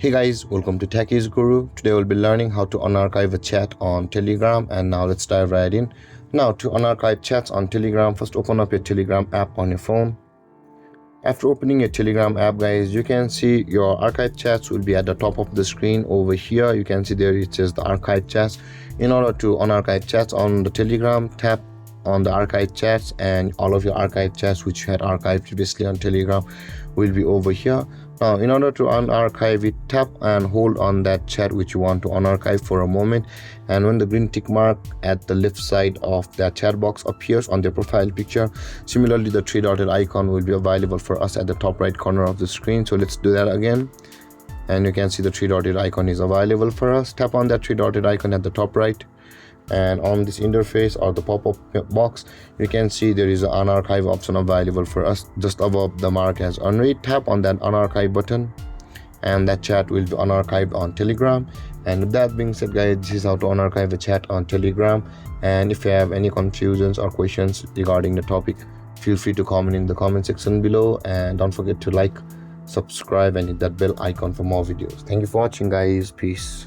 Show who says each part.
Speaker 1: Hey guys, welcome to Techies Guru. Today we'll be learning how to unarchive a chat on Telegram, and now let's dive right in. Now to unarchive chats on Telegram, first open up your Telegram app on your phone. After opening your Telegram app, guys, you can see your archive chats will be at the top of the screen. Over here you can see there it says the archive chats. In order to unarchive chats on the Telegram, tap on the archive chats, and all of your archive chats which you had archived previously on Telegram will be over here. Now in order to unarchive it, tap and hold on that chat which you want to unarchive for a moment, and when the green tick mark at the left side of that chat box appears on the profile picture, similarly the three dotted icon will be available for us at the top right corner of the screen. So let's do that again, and you can see the three dotted icon is available for us. Tap on that three dotted icon at the top right, and on this interface or the pop-up box you can see there is an unarchive option available for us just above the mark as unread. Tap on that unarchive button and that chat will be unarchived on Telegram. And with that being said, guys, this is how to unarchive a chat on Telegram. And if you have any confusions or questions regarding the topic, feel free to comment in the comment section below, and don't forget to like, subscribe and hit that bell icon for more videos. Thank you for watching, guys. Peace.